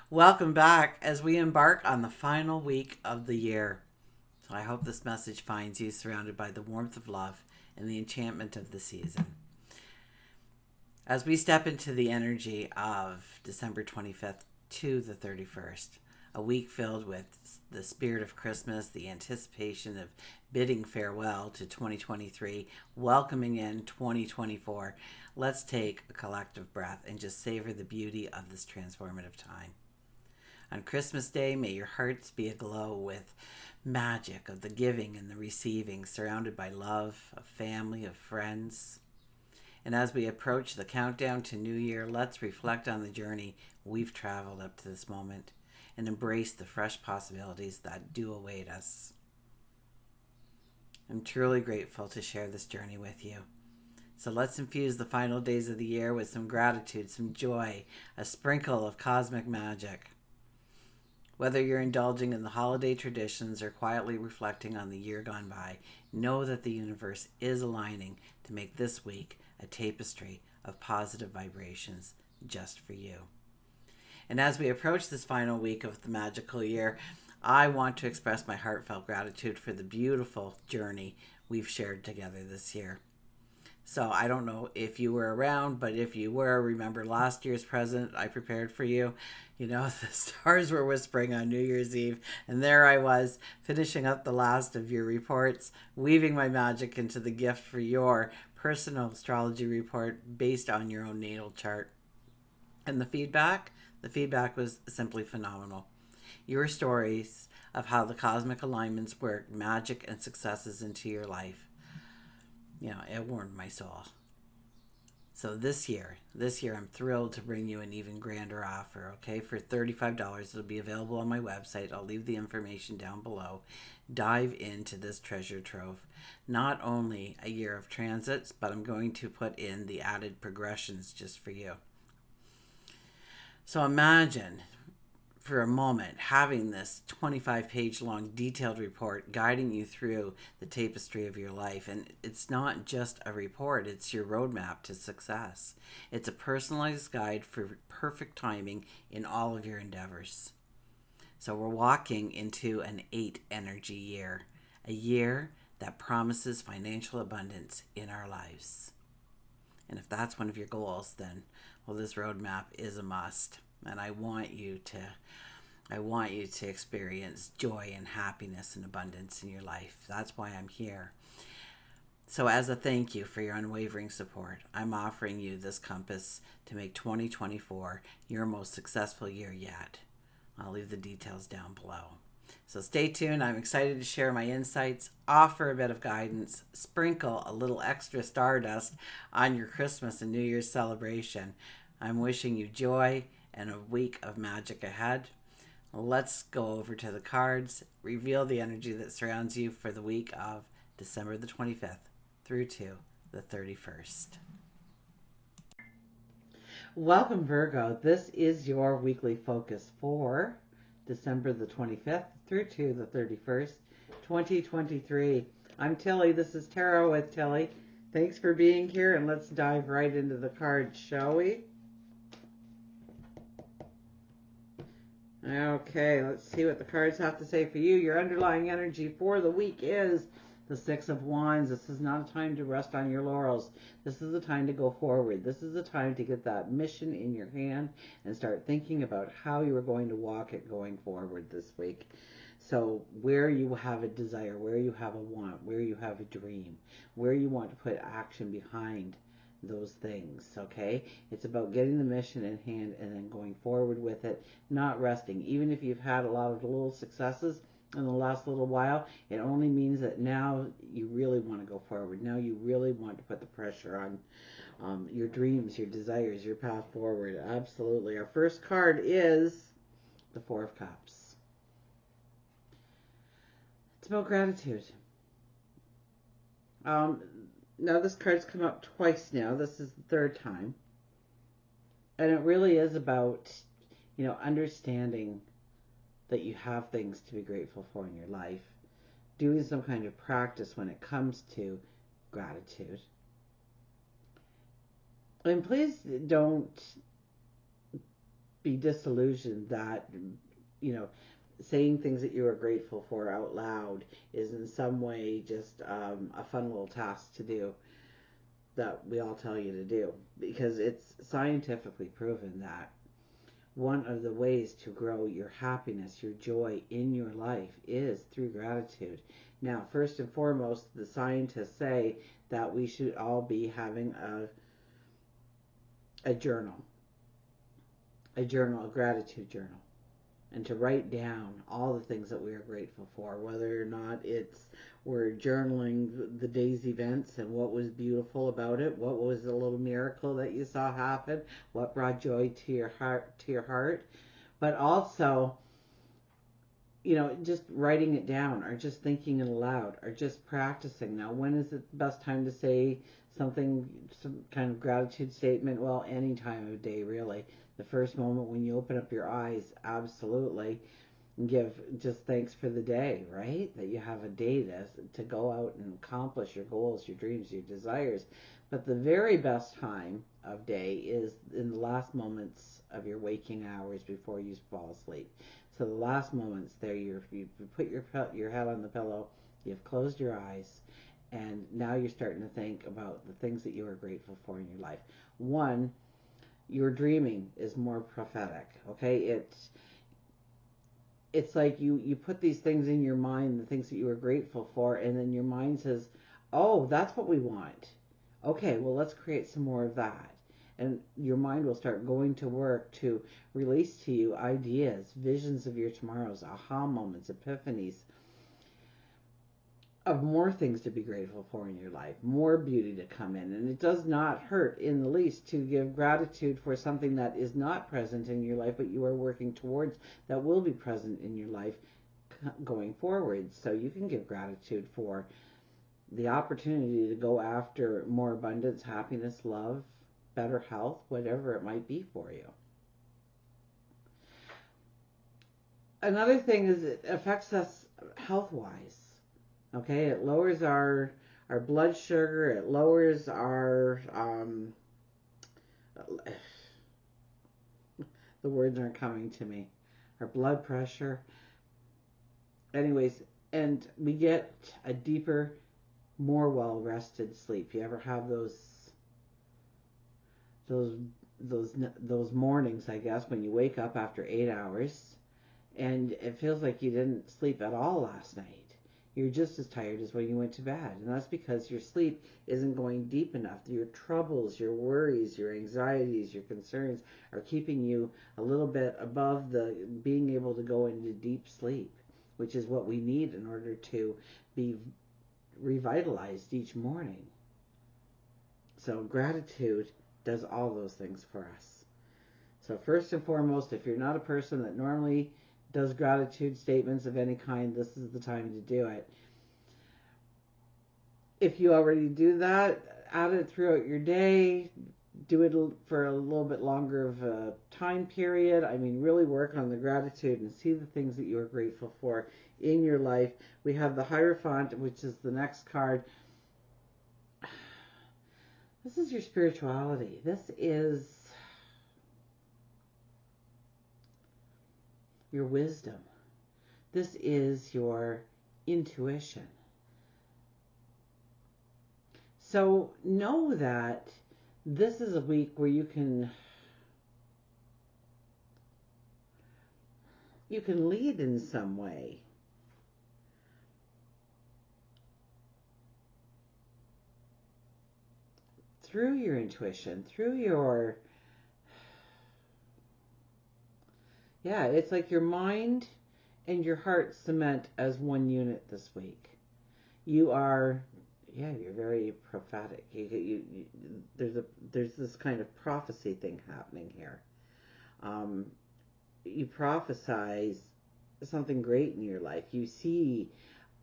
Welcome back as we embark on the final week of the year. So I hope this message finds you surrounded by the warmth of love and the enchantment of the season. As we step into the energy of December 25th to the 31st, a week filled with the spirit of Christmas, the anticipation of bidding farewell to 2023, welcoming in 2024, let's take a collective breath and just savor the beauty of this transformative time. On Christmas Day, may your hearts be aglow with magic of the giving and the receiving, surrounded by love, of family, of friends. And as we approach the countdown to New Year, let's reflect on the journey we've traveled up to this moment and embrace the fresh possibilities that do await us. I'm truly grateful to share this journey with you. So let's infuse the final days of the year with some gratitude, some joy, a sprinkle of cosmic magic. Whether you're indulging in the holiday traditions or quietly reflecting on the year gone by, know that the universe is aligning to make this week a tapestry of positive vibrations just for you. And as we approach this final week of the magical year, I want to express my heartfelt gratitude for the beautiful journey we've shared together this year. So I don't know if you were around, but if you were, remember last year's present I prepared for you. You know, the stars were whispering on New Year's Eve, and there I was, finishing up the last of your reports, weaving my magic into the gift for your personal astrology report based on your own natal chart. And the feedback was simply phenomenal. Your stories of how the cosmic alignments work magic and successes into your life, it warmed my soul. So this year I'm thrilled to bring you an even grander offer, okay? For $35, it'll be available on my website. I'll leave the information down below. Dive into this treasure trove. Not only a year of transits, but I'm going to put in the added progressions just for you. So imagine for a moment having this 25-page long detailed report guiding you through the tapestry of your life. And it's not just a report, it's your roadmap to success. It's a personalized guide for perfect timing in all of your endeavors. So we're walking into an 8 energy year, a year that promises financial abundance in our lives. And if that's one of your goals, then, well, this roadmap is a must. And I want you to experience joy and happiness and abundance in your life. That's why I'm here. So as a thank you for your unwavering support, I'm offering you this compass to make 2024 your most successful year yet. I'll leave the details down below. So stay tuned. I'm excited to share my insights, offer a bit of guidance, sprinkle a little extra stardust on your Christmas and New Year's celebration. I'm wishing you joy and a week of magic ahead. Let's go over to the cards, reveal the energy that surrounds you for the week of December the 25th through to the 31st. Welcome, Virgo. This is your weekly focus for December the 25th through to the 31st, 2023. I'm Tilly. This is Tarot with Tilly. Thanks for being here, and let's dive right into the cards, shall we? Okay, let's see what the cards have to say for you. Your underlying energy for the week is the Six of Wands. This is not a time to rest on your laurels. This is a time to go forward. This is a time to get that mission in your hand and start thinking about how you are going to walk it going forward this week. So where you have a desire, where you have a want, where you have a dream, where you want to put action behind those things, okay? It's about getting the mission in hand and then going forward with it, not resting. Even if you've had a lot of little successes in the last little while, it only means that now you really want to go forward. Now you really want to put the pressure on your dreams, your desires, your path forward. Absolutely. Our first card is the Four of Cups. It's about gratitude. Now this card's come up twice now. This is the third time. And it really is about, understanding that you have things to be grateful for in your life. Doing some kind of practice when it comes to gratitude. And please don't be disillusioned that, you know, saying things that you are grateful for out loud is in some way just a fun little task to do that we all tell you to do, because it's scientifically proven that one of the ways to grow your happiness, your joy in your life is through gratitude. Now, first and foremost, the scientists say that we should all be having a journal, a gratitude journal, and to write down all the things that we are grateful for, whether or not it's we're journaling the day's events and what was beautiful about it, what was a little miracle that you saw happen, what brought joy to your heart, but also, you know, just writing it down or just thinking it aloud or just practicing. Now, when is the best time to say something, some kind of gratitude statement? Well, any time of day, really. The first moment when you open up your eyes, absolutely. And give just thanks for the day, right? That you have a day to go out and accomplish your goals, your dreams, your desires. But the very best time of day is in the last moments of your waking hours before you fall asleep. So the last moments there, you put your head on the pillow, you've closed your eyes, and now you're starting to think about the things that you are grateful for in your life. One, your dreaming is more prophetic, okay? It's like you put these things in your mind, the things that you are grateful for, and then your mind says, oh, that's what we want. Okay, well, let's create some more of that. And your mind will start going to work to release to you ideas, visions of your tomorrows, aha moments, epiphanies, of more things to be grateful for in your life, more beauty to come in. And it does not hurt in the least to give gratitude for something that is not present in your life, but you are working towards, that will be present in your life going forward. So you can give gratitude for the opportunity to go after more abundance, happiness, love, better health, whatever it might be for you. Another thing is it affects us health-wise. Okay, it lowers our blood sugar. It lowers our the words aren't coming to me. Our blood pressure. Anyways, and we get a deeper, more well-rested sleep. You ever have those mornings, I guess, when you wake up after 8 hours and it feels like you didn't sleep at all last night? You're just as tired as when you went to bed. And that's because your sleep isn't going deep enough. Your troubles, your worries, your anxieties, your concerns are keeping you a little bit above the being able to go into deep sleep, which is what we need in order to be revitalized each morning. So gratitude does all those things for us. So first and foremost, if you're not a person that normally does gratitude statements of any kind, this is the time to do it. If you already do that, add it throughout your day. Do it for a little bit longer of a time period. I mean, really work on the gratitude and see the things that you are grateful for in your life. We have the Hierophant, which is the next card. This is your spirituality. This is your wisdom. This is your intuition. So know that this is a week where you can lead in some way. Through your intuition, through your, it's like your mind and your heart cement as one unit this week. You are, you're very prophetic. There's this kind of prophecy thing happening here. You prophesize something great in your life. You see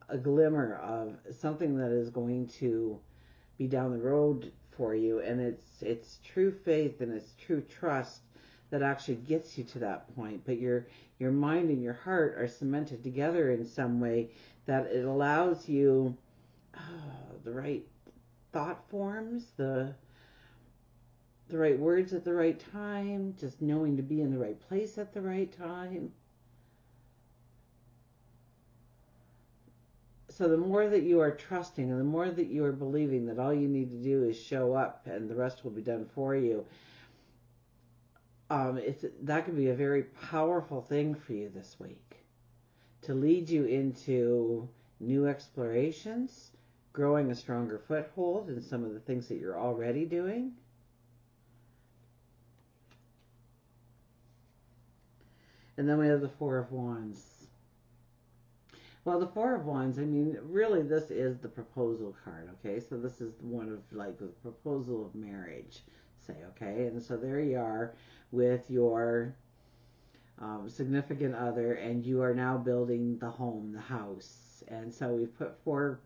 a glimmer of something that is going to be down the road for you, and it's true faith and it's true trust that actually gets you to that point. But your mind and your heart are cemented together in some way that it allows you the right thought forms, the the right words at the right time, just knowing to be in the right place at the right time. So the more that you are trusting and the more that you are believing that all you need to do is show up and the rest will be done for you, that can be a very powerful thing for you this week to lead you into new explorations, growing a stronger foothold in some of the things that you're already doing. And then we have the Four of Wands. Well, the Four of Wands, I mean, really this is the proposal card, okay? So this is one of, like, the proposal of marriage, say, okay? And so there you are with your significant other, and you are now building the home, the house. And so we've put 4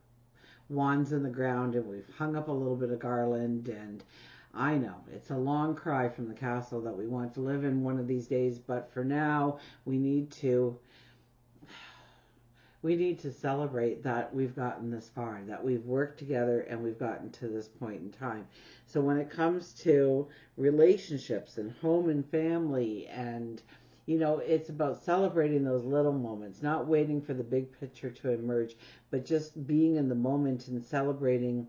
wands in the ground, and we've hung up a little bit of garland, and I know it's a long cry from the castle that we want to live in one of these days, but for now we need to celebrate that we've gotten this far, that we've worked together and we've gotten to this point in time. So when it comes to relationships and home and family, and it's about celebrating those little moments, not waiting for the big picture to emerge, but just being in the moment and celebrating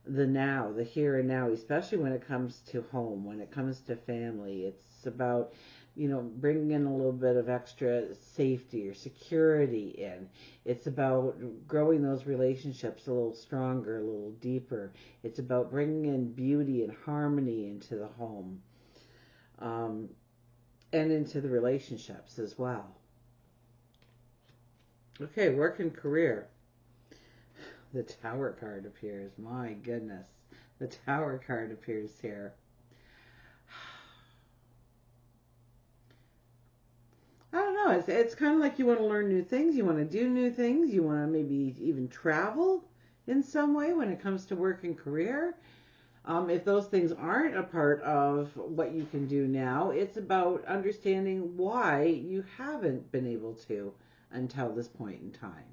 the now, the here and now, especially when it comes to home, when it comes to family. It's about bringing in a little bit of extra safety or security in. It's about growing those relationships a little stronger, a little deeper. It's about bringing in beauty and harmony into the home, and into the relationships as well. Okay, work and career. The Tower card appears. My goodness. The Tower card appears here. I don't know. It's kind of like you want to learn new things. You want to do new things. You want to maybe even travel in some way when it comes to work and career. If those things aren't a part of what you can do now, it's about understanding why you haven't been able to until this point in time.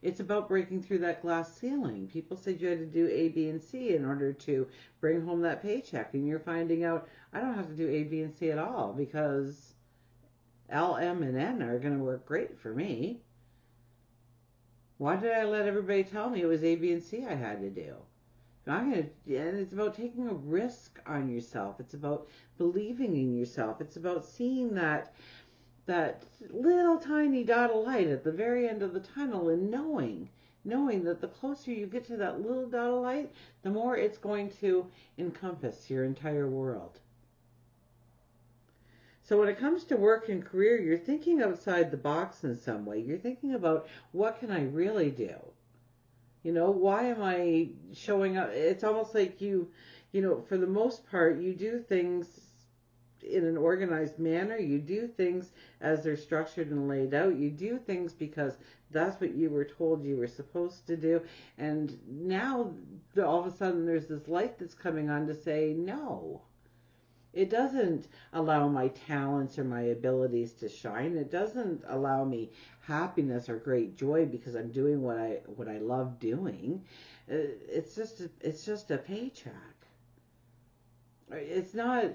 It's about breaking through that glass ceiling. People said you had to do A, B, and C in order to bring home that paycheck, and you're finding out I don't have to do A, B, and C at all because L, M, and N are going to work great for me. Why did I let everybody tell me it was A, B, and C I had to do? And it's about taking a risk on yourself. It's about believing in yourself. It's about seeing that little tiny dot of light at the very end of the tunnel, and knowing that the closer you get to that little dot of light, the more it's going to encompass your entire world. So when it comes to work and career, you're thinking outside the box in some way. You're thinking about, what can I really do? Why am I showing up? It's almost like for the most part, you do things in an organized manner. You do things as they're structured and laid out. You do things because that's what you were told you were supposed to do. And now all of a sudden there's this light that's coming on to say, no. It doesn't allow my talents or my abilities to shine. It doesn't allow me happiness or great joy because I'm doing what I love doing. It's just a paycheck. It's not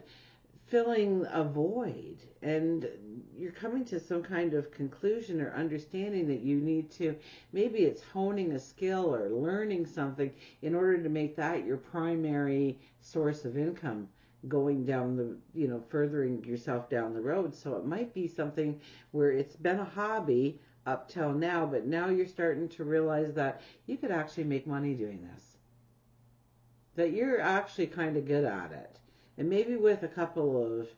filling a void, and you're coming to some kind of conclusion or understanding that you need to, maybe it's honing a skill or learning something in order to make that your primary source of income, going down the, furthering yourself down the road. So it might be something where it's been a hobby up till now, but now you're starting to realize that you could actually make money doing this, that you're actually kind of good at it. And maybe with a couple of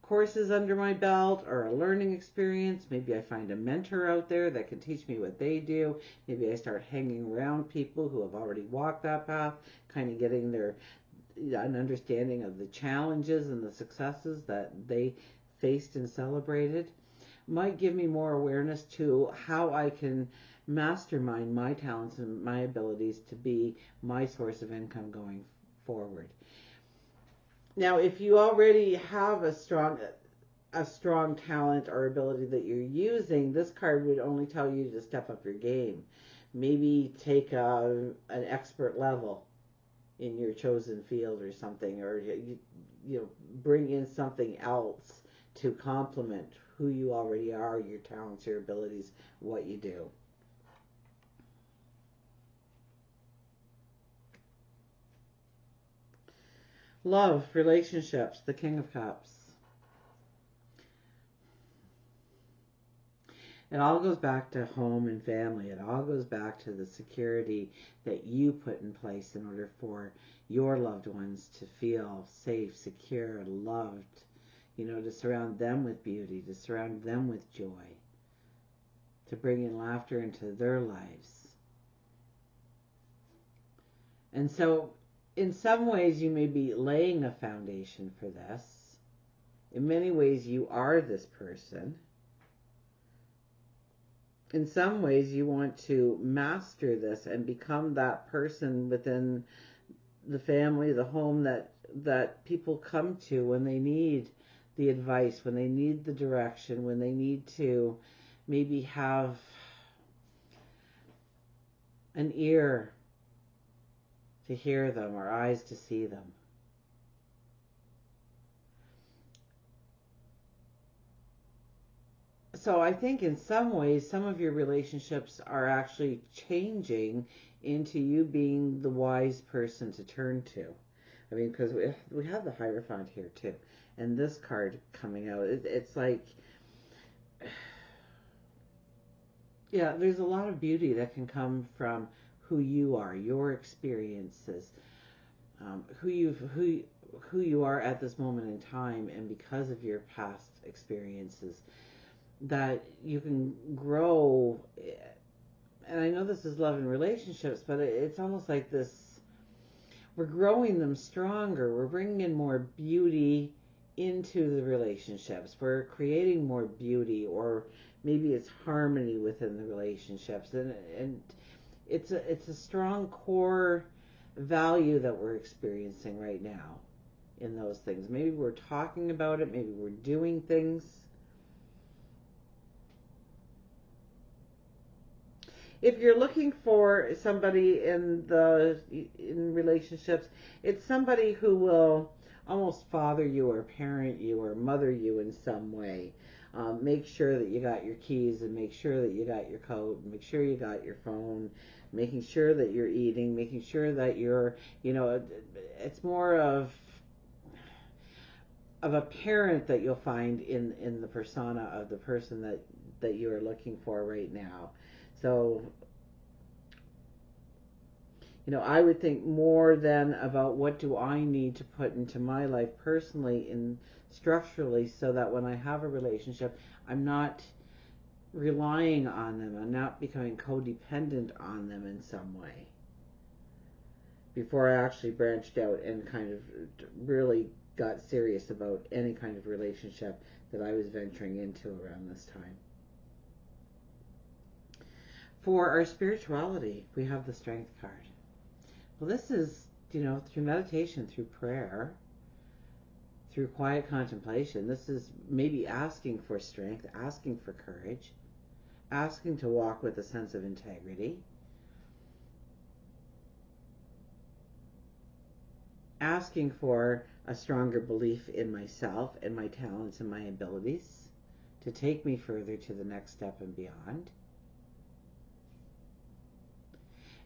courses under my belt or a learning experience, maybe I find a mentor out there that can teach me what they do. Maybe I start hanging around people who have already walked that path, kind of getting an understanding of the challenges and the successes that they faced and celebrated. Might give me more awareness to how I can mastermind my talents and my abilities to be my source of income going forward. Now, if you already have a strong talent or ability that you're using, this card would only tell you to step up your game. Maybe take an expert level in your chosen field or something, or bring in something else to complement who you already are, your talents, your abilities, what you do. Love, relationships, the King of Cups. It all goes back to home and family. It all goes back to the security that you put in place in order for your loved ones to feel safe, secure, loved, to surround them with beauty, to surround them with joy, to bring in laughter into their lives. And so, in some ways, you may be laying a foundation for this. In many ways, you are this person. In some ways, you want to master this and become that person within the family, the home that people come to when they need the advice, when they need the direction, when they need to maybe have an ear to hear them or eyes to see them. So I think in some ways, some of your relationships are actually changing into you being the wise person to turn to. I mean, because we have the Hierophant here too. And this card coming out, it's like, yeah, there's a lot of beauty that can come from who you are, your experiences, who you are at this moment in time, and because of your past experiences, that you can grow. And I know this is love and relationships, but it's almost like this, we're growing them stronger. We're bringing in more beauty into the relationships. We're creating more beauty, or maybe it's harmony within the relationships. And it's a strong core value that we're experiencing right now in those things. Maybe we're talking about it. Maybe we're doing things. If you're looking for somebody in relationships, it's somebody who will almost father you or parent you or mother you in some way. Make sure that you got your keys, and make sure that you got your coat, and make sure you got your phone, making sure that you're eating, making sure that you're, it's more of a parent that you'll find in the persona of the person that you are looking for right now. So, I would think more then about what do I need to put into my life personally and structurally, so that when I have a relationship, I'm not relying on them. I'm not becoming codependent on them in some way. Before I actually branched out and kind of really got serious about any kind of relationship that I was venturing into around this time. For our spirituality, we have the Strength card. Well, this is, through meditation, through prayer, through quiet contemplation, this is maybe asking for strength, asking for courage, asking to walk with a sense of integrity, asking for a stronger belief in myself and my talents and my abilities to take me further to the next step and beyond.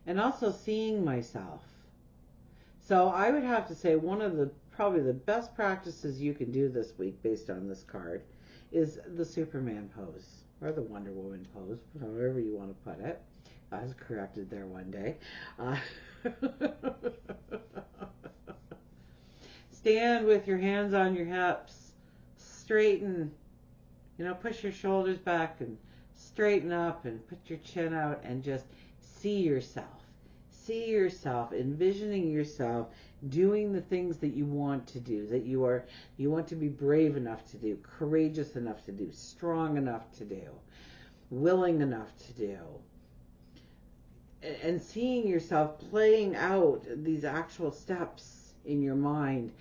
And also seeing myself. So I would have to say one of probably the best practices you can do this week based on this card is the Superman pose, or the Wonder Woman pose, however you want to put it. I was corrected there one day. Stand with your hands on your hips, straighten, push your shoulders back and straighten up and put your chin out and just see yourself. See yourself, envisioning yourself doing the things that you want to do, that you want to be brave enough to do, courageous enough to do, strong enough to do, willing enough to do. And seeing yourself playing out these actual steps in your mind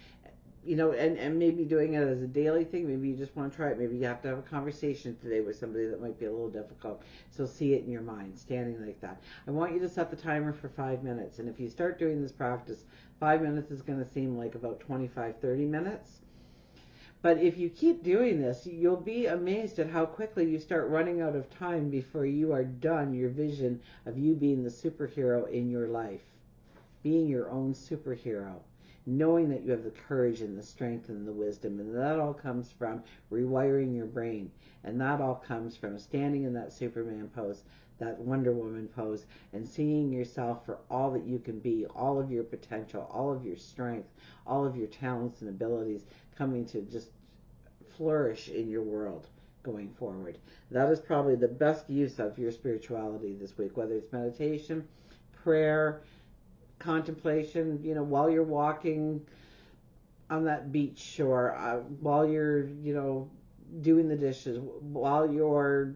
and maybe doing it as a daily thing. Maybe you just want to try it. Maybe you have to have a conversation today with somebody that might be a little difficult. So see it in your mind, standing like that. I want you to set the timer for 5 minutes. And if you start doing this practice, 5 minutes is going to seem like about 25-30 minutes. But if you keep doing this, you'll be amazed at how quickly you start running out of time before you are done your vision of you being the superhero in your life, being your own superhero, knowing that you have the courage and the strength and the wisdom. And that all comes from rewiring your brain. And that all comes from standing in that Superman pose, that Wonder Woman pose, and seeing yourself for all that you can be, all of your potential, all of your strength, all of your talents and abilities coming to just flourish in your world going forward. That is probably the best use of your spirituality this week, whether it's meditation, prayer, contemplation, while you're walking on that beach shore, while you're, doing the dishes, while you're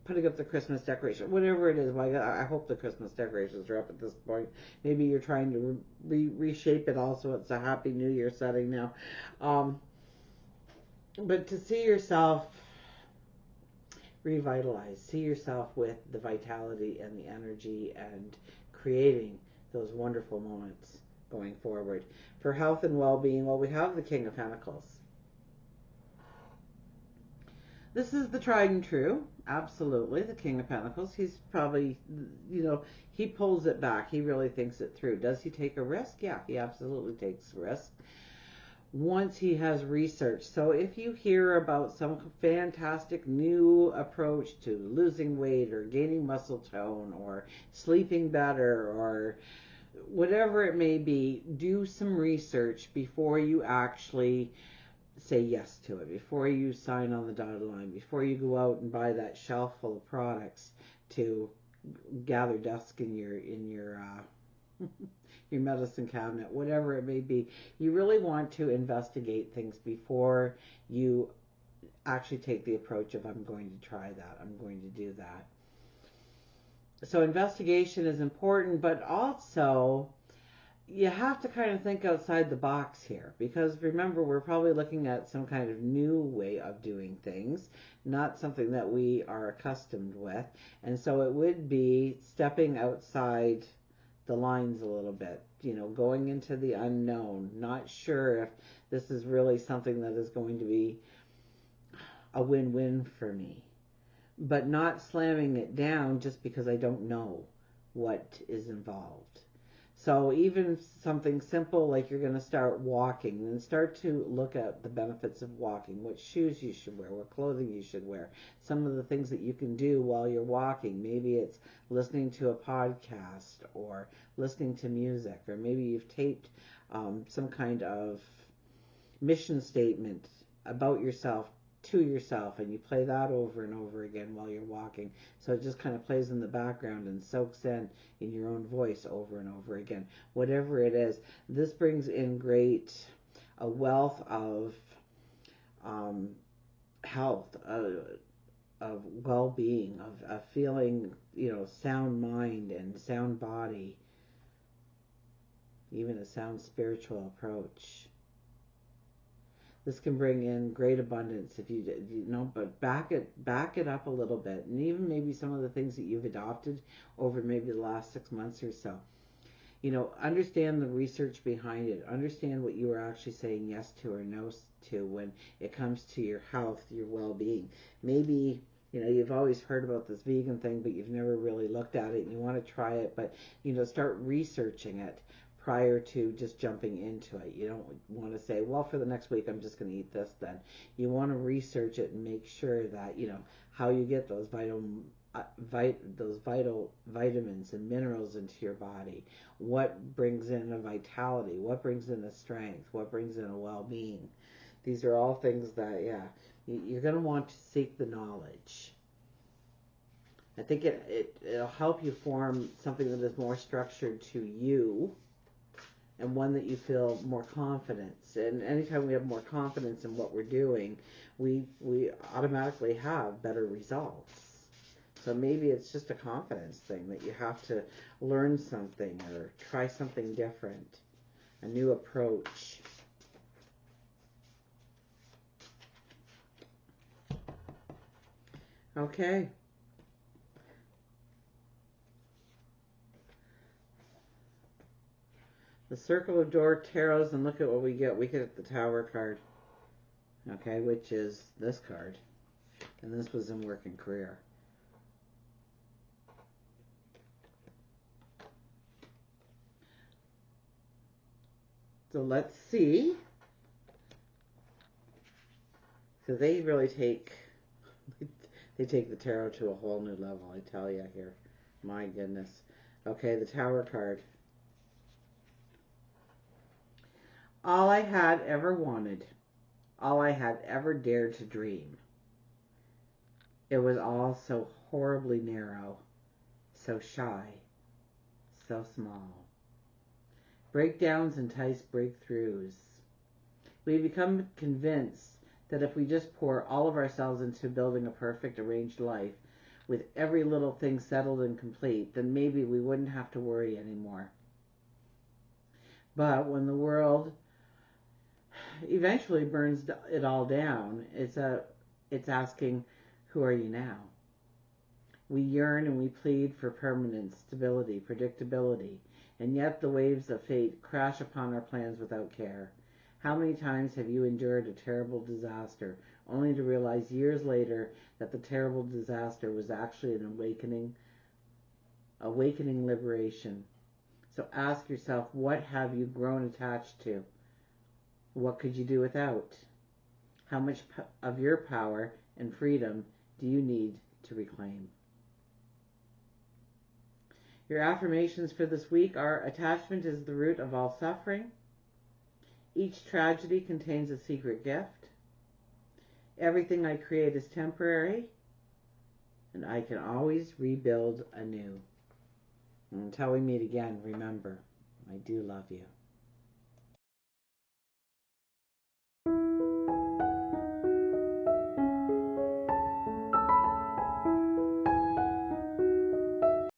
putting up the Christmas decoration, whatever it is. Well, I hope the Christmas decorations are up at this point. Maybe you're trying to reshape it also. It's a Happy New Year setting now. But to see yourself revitalized, see yourself with the vitality and the energy and creating those wonderful moments going forward. For health and well-being, well, we have the King of Pentacles. This is the tried and true, absolutely, the King of Pentacles. He's probably, he pulls it back. He really thinks it through. Does he take a risk? Yeah, he absolutely takes a risk once he has researched. So if you hear about some fantastic new approach to losing weight or gaining muscle tone or sleeping better or whatever it may be, do some research before you actually say yes to it, before you sign on the dotted line, before you go out and buy that shelf full of products to gather dust in your your medicine cabinet, whatever it may be. You really want to investigate things before you actually take the approach of, I'm going to try that, I'm going to do that. So investigation is important, but also you have to kind of think outside the box here, because remember, we're probably looking at some kind of new way of doing things, not something that we are accustomed with. And so it would be stepping outside the lines a little bit, going into the unknown, not sure if this is really something that is going to be a win-win for me, but not slamming it down just because I don't know what is involved. So even something simple like you're going to start walking, then start to look at the benefits of walking, what shoes you should wear, what clothing you should wear, some of the things that you can do while you're walking. Maybe it's listening to a podcast or listening to music, or maybe you've taped some kind of mission statement about yourself to yourself, and you play that over and over again while you're walking. So it just kind of plays in the background and soaks in your own voice over and over again. Whatever it is, this brings in a wealth of health, of well-being, of feeling, sound mind and sound body, even a sound spiritual approach. This can bring in great abundance if but back it up a little bit, and even maybe some of the things that you've adopted over maybe the last 6 months or so. Understand the research behind it. Understand what you are actually saying yes to or no to when it comes to your health, your well-being. Maybe you've always heard about this vegan thing, but you've never really looked at it, and you want to try it, but start researching it prior to just jumping into it. You don't want to say, well, for the next week I'm just going to eat this then. You want to research it and make sure that, how you get those vital vitamins and minerals into your body. What brings in a vitality? What brings in a strength? What brings in a well-being? These are all things that, you're going to want to seek the knowledge. I think it'll help you form something that is more structured to you, and one that you feel more confidence. And anytime we have more confidence in what we're doing, we automatically have better results. So maybe it's just a confidence thing, that you have to learn something or try something different, a new approach. Okay. The Circle of Door tarots, and look at what we get. We get the Tower card. Okay, which is this card. And this was in work and career. So let's see. So they really take the tarot to a whole new level, I tell you here. My goodness. Okay, the Tower card. All I had ever wanted, all I had ever dared to dream. It was all so horribly narrow, so shy, so small. Breakdowns entice breakthroughs. We become convinced that if we just pour all of ourselves into building a perfect arranged life, with every little thing settled and complete, then maybe we wouldn't have to worry anymore. But when the world eventually burns it all down, it's asking, who are you now? We yearn and we plead for permanence, stability, predictability, and yet the waves of fate crash upon our plans without care. How many times have you endured a terrible disaster, only to realize years later that the terrible disaster was actually an awakening liberation? So ask yourself, what have you grown attached to? What could you do without? How much of your power and freedom do you need to reclaim? Your affirmations for this week are: attachment is the root of all suffering. Each tragedy contains a secret gift. Everything I create is temporary, and I can always rebuild anew. And until we meet again, remember, I do love you.